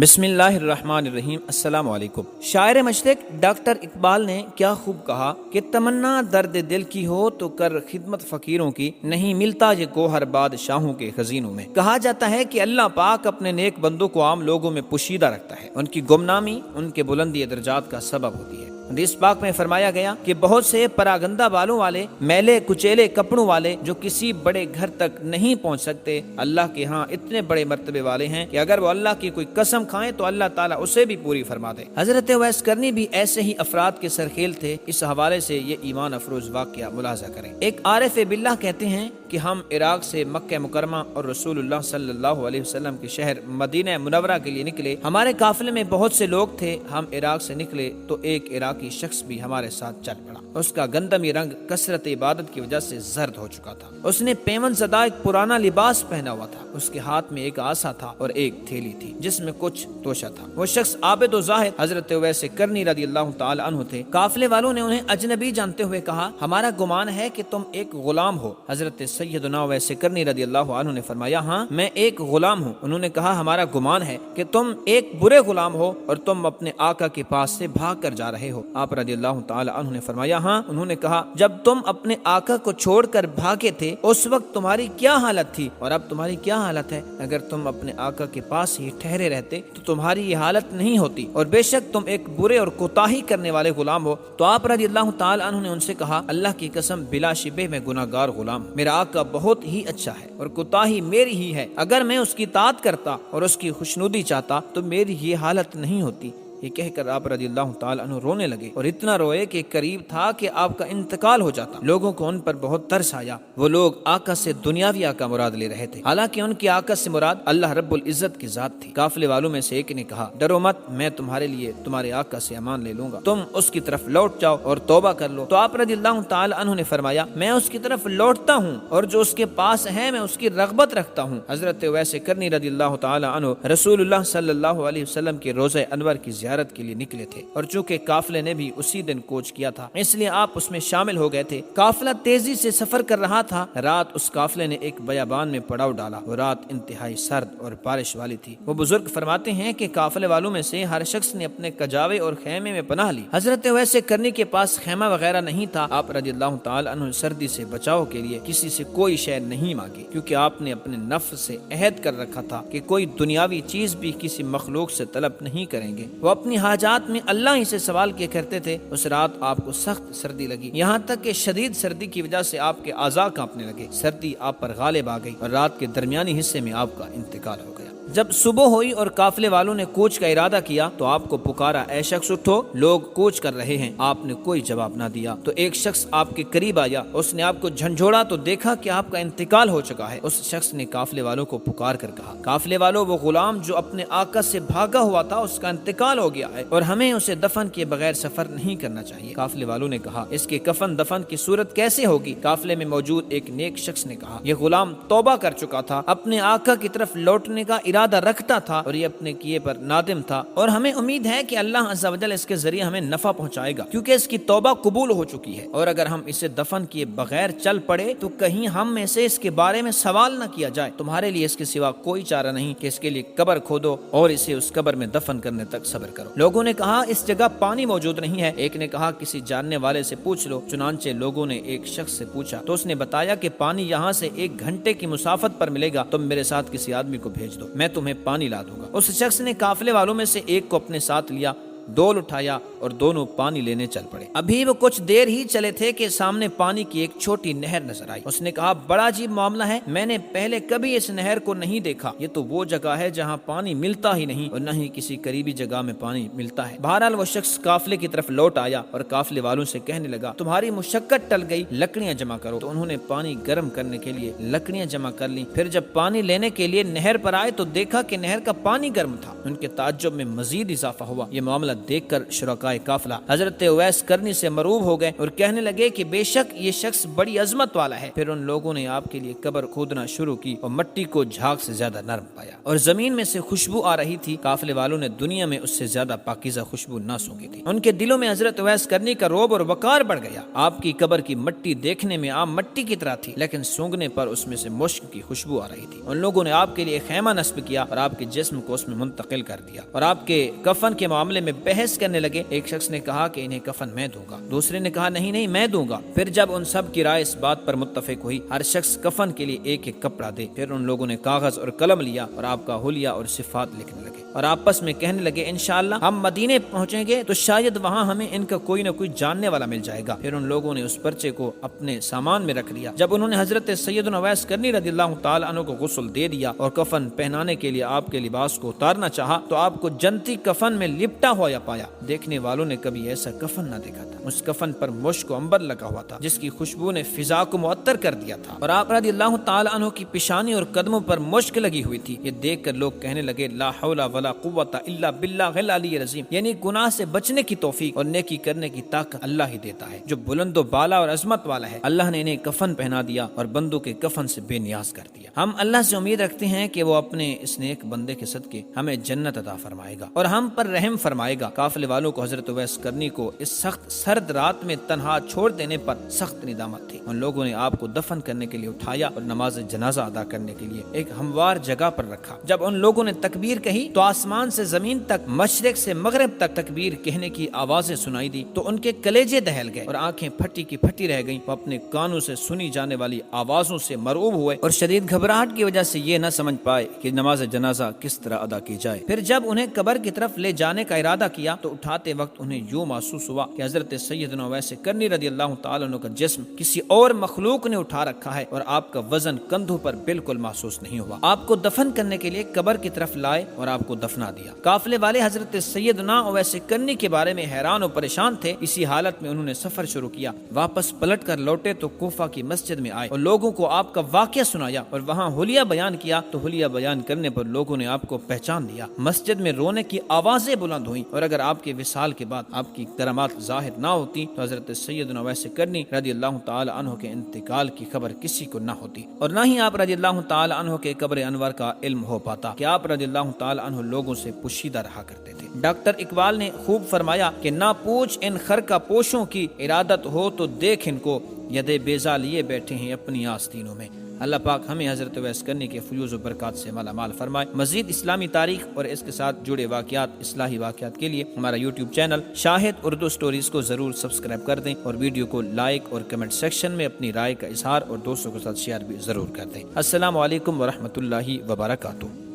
بسم اللہ الرحمن الرحیم۔ السلام علیکم۔ شاعر مشرق ڈاکٹر اقبال نے کیا خوب کہا کہ تمنا درد دل کی ہو تو کر خدمت فقیروں کی، نہیں ملتا یہ گوہر بادشاہوں کے خزینوں میں۔ کہا جاتا ہے کہ اللہ پاک اپنے نیک بندوں کو عام لوگوں میں پوشیدہ رکھتا ہے، ان کی گمنامی ان کے بلندی درجات کا سبب ہوتی ہے۔ حدیث پاک میں فرمایا گیا کہ بہت سے پراگندہ بالوں والے، میلے کچیلے کپڑوں والے جو کسی بڑے گھر تک نہیں پہنچ سکتے، اللہ کے ہاں اتنے بڑے مرتبے والے ہیں کہ اگر وہ اللہ کی کوئی قسم کھائیں تو اللہ تعالیٰ اسے بھی پوری فرما دے۔ حضرت اویس کرنی بھی ایسے ہی افراد کے سرخیل تھے۔ اس حوالے سے یہ ایمان افروز واقعہ ملاحظہ کریں۔ ایک عارف باللہ کہتے ہیں کہ ہم عراق سے مکہ مکرمہ اور رسول اللہ صلی اللہ علیہ وسلم کے شہر مدینہ منورہ کے لیے نکلے۔ ہمارے قافلے میں بہت سے لوگ تھے۔ ہم عراق سے نکلے تو ایک عراقی شخص بھی ہمارے ساتھ چل پڑا۔ اس کا گندمی رنگ کثرت عبادت کی وجہ سے زرد ہو چکا تھا۔ اس نے پیون زدہ ایک پرانا لباس پہنا ہوا تھا۔ اس کے ہاتھ میں ایک عصا تھا اور ایک تھیلی تھی جس میں کچھ توشہ تھا۔ وہ شخص عابد و زاہد حضرت اویس کرنی رضی اللہ تعالی عنہ تھے۔ قافلے والوں نے انہیں اجنبی جانتے ہوئے کہا، ہمارا گمان ہے کہ تم ایک غلام ہو۔ حضرت سیدنا اویس کرنی رضی اللہ عنہ نے فرمایا، ہاں میں ایک غلام ہوں۔ انہوں نے کہا، ہمارا گمان ہے کہ تم ایک برے غلام ہو اور تم اپنے آقا کے پاس سے بھاگ کر جا رہے ہو۔ آپ رضی اللہ تعالی عنہ نے فرمایا، ہاں۔ انہوں نے کہا، جب تم اپنے آقا کو چھوڑ کر بھاگے تھے اس وقت تمہاری کیا حالت تھی اور اب تمہاری کیا حالت ہے؟ اگر تم اپنے آقا کے پاس ہی ٹھہرے رہتے تو تمہاری یہ حالت نہیں ہوتی، اور بے شک تم ایک برے اور کوتاہی کرنے والے غلام ہو۔ تو آپ رضی اللہ تعالی عنہ نے ان سے کہا، اللہ کی قسم بلا شبہ میں گناہ گار غلام ہوں۔ میرا آقا بہت ہی اچھا ہے اور کوتاہی میری ہی ہے۔ اگر میں اس کی اطاعت کرتا اور اس کی خوشنودی چاہتا تو میری یہ حالت نہیں ہوتی۔ یہ کہہ کر آپ رضی اللہ تعالی عنہ رونے لگے اور اتنا روئے کہ قریب تھا کہ آپ کا انتقال ہو جاتا۔ لوگوں کو ان پر بہت ترس آیا۔ وہ لوگ آقا سے دنیاوی آقا مراد لے رہے تھے، حالانکہ ان کی آقا سے مراد اللہ رب العزت کی ذات تھی۔ قافلے والوں میں سے ایک نے کہا، ڈرو مت، میں تمہارے لیے تمہارے آقا سے امان لے لوں گا، تم اس کی طرف لوٹ جاؤ اور توبہ کر لو۔ تو آپ رضی اللہ تعالی عنہ نے فرمایا، میں اس کی طرف لوٹتا ہوں اور جو اس کے پاس ہے میں اس کی رغبت رکھتا ہوں۔ حضرت اویس کرنی رضی اللہ تعالی عنہ رسول اللہ صلی اللہ علیہ وسلم کے روضہ انور کی زیارت کے لیے نکلے تھے، اور چونکہ قافلے نے بھی اسی دن کوچ کیا تھا اس لیے آپ اس میں شامل ہو گئے تھے۔ قافلہ تیزی سے سفر کر رہا تھا۔ رات اس قافلے نے ایک بیابان میں پڑاؤ ڈالا۔ وہ رات انتہائی سرد اور بارش والی تھی۔ وہ بزرگ فرماتے ہیں کہ قافلے والوں میں سے ہر شخص نے اپنے کجاوے اور خیمے میں پناہ لی۔ حضرت اویس کرنی کے پاس خیمہ وغیرہ نہیں تھا۔ آپ رضی اللہ تعالی عنہ سردی سے بچاؤ کے لیے کسی سے کوئی شے نہیں مانگی، کیونکہ آپ نے اپنے نفس سے عہد کر رکھا تھا کہ کوئی دنیاوی چیز بھی کسی مخلوق سے طلب نہیں کریں گے۔ وہ اپنی حاجات میں اللہ ہی سے سوال کیا کرتے تھے۔ اس رات آپ کو سخت سردی لگی، یہاں تک کہ شدید سردی کی وجہ سے آپ کے اعضاء کانپنے لگے۔ سردی آپ پر غالب آ گئی اور رات کے درمیانی حصے میں آپ کا انتقال ہو گیا۔ جب صبح ہوئی اور قافلے والوں نے کوچ کا ارادہ کیا تو آپ کو پکارا، اے شخص اٹھو، لوگ کوچ کر رہے ہیں۔ آپ نے کوئی جواب نہ دیا تو ایک شخص آپ کے قریب آیا۔ اس نے آپ کو جھنجھوڑا تو دیکھا کہ آپ کا انتقال ہو چکا ہے۔ اس شخص نے قافلے والوں کو پکار کر کہا، قافلے والوں، وہ غلام جو اپنے آقا سے بھاگا ہوا تھا اس کا انتقال ہو گیا ہے اور ہمیں اسے دفن کیے بغیر سفر نہیں کرنا چاہیے۔ قافلے والوں نے کہا، اس کے کفن دفن کی صورت کیسے ہوگی؟ قافلے میں موجود ایک نیک شخص نے کہا، یہ غلام توبہ کر چکا تھا، اپنے آقا کی طرف لوٹنے کا ارادہ رکھتا تھا اور یہ اپنے کیے پر نادم تھا، اور ہمیں امید ہے کہ اللہ عز و جل اس کے ذریعے ہمیں نفع پہنچائے گا، کیونکہ اس کی توبہ قبول ہو چکی ہے، اور اگر ہم اسے دفن کیے بغیر چل پڑے تو کہیں ہم میں سے اس کے بارے میں سوال نہ کیا جائے۔ تمہارے لیے اس کے سوا کوئی چارہ نہیں کہ اس کے لیے قبر کھودو اور اسے اس قبر میں دفن کرنے تک صبر کرو۔ لوگوں نے کہا، اس جگہ پانی موجود نہیں ہے۔ ایک نے کہا، کسی جاننے والے سے پوچھ لو۔ چنانچہ لوگوں نے ایک شخص سے پوچھا تو اس نے بتایا کہ پانی یہاں سے 1 گھنٹے کی مسافت پر ملے گا، تم میرے ساتھ کسی آدمی کو بھیج دو، میں تمہیں پانی لا دوں گا۔ اس شخص نے قافلے والوں میں سے ایک کو اپنے ساتھ لیا، ڈول اٹھایا اور دونوں پانی لینے چل پڑے۔ ابھی وہ کچھ دیر ہی چلے تھے کہ سامنے پانی کی ایک چھوٹی نہر نظر آئی۔ اس نے کہا، بڑا عجیب معاملہ ہے، میں نے پہلے کبھی اس نہر کو نہیں دیکھا۔ یہ تو وہ جگہ ہے جہاں پانی ملتا ہی نہیں اور نہ ہی کسی قریبی جگہ میں پانی ملتا ہے۔ بہرحال وہ شخص قافلے کی طرف لوٹ آیا اور قافلے والوں سے کہنے لگا، تمہاری مشقت ٹل گئی، لکڑیاں جمع کرو۔ تو انہوں نے پانی گرم کرنے کے لیے لکڑیاں جمع کر لی۔ پھر جب پانی لینے کے لیے نہر پر آئے تو دیکھا کہ نہر کا پانی گرم تھا۔ ان کے تعجب میں مزید اضافہ ہوا۔ یہ معاملہ دیکھ کر شرکائے قافلہ حضرت اویس کرنی سے مروب ہو گئے اور کہنے لگے کہ بے شک یہ شخص بڑی عظمت والا ہے۔ پھر ان لوگوں نے آپ کے لیے قبر کھودنا شروع کی اور مٹی کو جھاگ سے زیادہ نرم پایا اور زمین میں سے خوشبو آ رہی تھی۔ قافلے والوں نے دنیا میں اس سے زیادہ پاکیزہ خوشبو نہ سونگی تھی۔ ان کے دلوں میں حضرت اویس کرنی کا رعب اور وقار بڑھ گیا۔ آپ کی قبر کی مٹی دیکھنے میں عام مٹی کی طرح تھی، لیکن سونگنے پر اس میں سے مشک کی خوشبو آ رہی تھی۔ ان لوگوں نے آپ کے لیے خیمہ نصب کیا اور آپ کے جسم کو اس میں منتقل کر دیا اور آپ کے کفن کے معاملے میں بحث کرنے لگے۔ ایک شخص نے کہا کہ انہیں کفن میں دوں گا، دوسرے نے کہا نہیں میں دوں گا۔ پھر جب ان سب کی رائے اس بات پر متفق ہوئی ہر شخص کفن کے لیے ایک ایک کپڑا دے، پھر ان لوگوں نے کاغذ اور قلم لیا اور آپ کا حلیہ اور صفات لکھنے لگے اور آپس میں کہنے لگے انشاءاللہ ہم مدینے پہنچیں گے تو شاید وہاں ہمیں ان کا کوئی نہ کوئی جاننے والا مل جائے گا۔ پھر ان لوگوں نے اس پرچے کو اپنے سامان میں رکھ لیا۔ جب انہوں نے حضرت سیدنا اویس کرنی رضی اللہ تعالی عنہ کو غسل دے دیا اور کفن پہنانے کے لیے آپ کے لباس کو اتارنا چاہا تو آپ کو جنتی کفن میں لپٹا ہوا پایا۔ دیکھنے والوں نے کبھی ایسا کفن نہ دیکھا تھا۔ اس کفن پر مشک و عنبر لگا ہوا تھا جس کی خوشبو نے فضا کو معطر کر دیا تھا اور آپ رضی اللہ تعالی عنہ کی پیشانی اور قدموں پر مشک لگی ہوئی تھی۔ یہ دیکھ کر لوگ کہنے لگے لا حول ولا قوت الا باللہ العلی العظیم، یعنی گناہ سے بچنے کی توفیق اور نیکی کرنے کی طاقت اللہ ہی دیتا ہے جو بلند و بالا اور عظمت والا ہے۔ اللہ نے انہیں کفن پہنا دیا اور بندوں کے کفن سے بے نیاز کر دیا۔ ہم اللہ سے امید رکھتے ہیں کہ وہ اپنے اس نیک بندے کے صدقے ہمیں جنت عطا فرمائے گا اور ہم پر رحم فرمائے گا۔ قافلے والوں کو حضرت اویس کرنی کو اس سخت سرد رات میں تنہا چھوڑ دینے پر سخت ندامت تھی۔ ان لوگوں نے آپ کو دفن کرنے کے لیے اٹھایا اور نماز جنازہ ادا کرنے کے لیے ایک ہموار جگہ پر رکھا۔ جب ان لوگوں نے تکبیر کہی تو آسمان سے زمین تک، مشرق سے مغرب تک تکبیر کہنے کی آوازیں سنائی دی تو ان کے کلیجے دہل گئے اور آنکھیں پھٹی کی پھٹی رہ گئیں۔ وہ اپنے کانوں سے سنی جانے والی آوازوں سے مرعوب ہوئے اور شدید گھبراہٹ کی وجہ سے یہ نہ سمجھ پائے کہ نماز جنازہ کس طرح ادا کی جائے۔ پھر جب انہیں قبر کی طرف لے جانے کا ارادہ کیا تو اٹھاتے وقت انہیں یوں محسوس ہوا کہ حضرت سیدنا اویس کرنی رضی اللہ تعالی عنہ کا جسم کسی اور مخلوق نے اٹھا رکھا ہے اور آپ کا وزن کندھوں پر بالکل محسوس نہیں ہوا۔ آپ کو دفن کرنے کے لیے قبر کی طرف لائے اور آپ کو دفنا دیا۔ قافلے والے حضرت سیدنا اویس کرنی کے بارے میں حیران و پریشان تھے۔ اسی حالت میں انہوں نے سفر شروع کیا۔ واپس پلٹ کر لوٹے تو کوفہ کی مسجد میں آئے اور لوگوں کو آپ کا واقعہ سنایا اور وہاں حلیہ بیان کیا تو حلیہ بیان کرنے پر لوگوں نے آپ کو پہچان لیا۔ مسجد میں رونے کی آوازیں بلند ہوئیں اور اگر آپ کے وصال کے بعد آپ کی کرامات ظاہر نہ ہوتی تو حضرت سیدنا اویس کرنی رضی اللہ تعالی عنہ کے انتقال کی خبر کسی کو نہ ہوتی اور نہ ہی آپ رضی اللہ تعالی عنہ کے قبر انور کا علم ہو پاتا کہ آپ رضی اللہ تعالی عنہ لوگوں سے پوشیدہ رہا کرتے تھے۔ ڈاکٹر اقبال نے خوب فرمایا کہ نہ پوچھ ان خرقہ پوشوں کی، ارادت ہو تو دیکھ ان کو، یدے بیضا لیے بیٹھے ہیں اپنی آستینوں میں۔ اللہ پاک ہمیں حضرت اویس کرنی کے فیوز و برکات سے مالا مال فرمائے۔ مزید اسلامی تاریخ اور اس کے ساتھ جڑے واقعات، اصلاحی واقعات کے لیے ہمارا یوٹیوب چینل شاہد اردو سٹوریز کو ضرور سبسکرائب کر دیں اور ویڈیو کو لائک اور کمنٹ سیکشن میں اپنی رائے کا اظہار اور دوستوں کے ساتھ شیئر بھی ضرور کر دیں۔ السلام علیکم ورحمۃ اللہ وبرکاتہ۔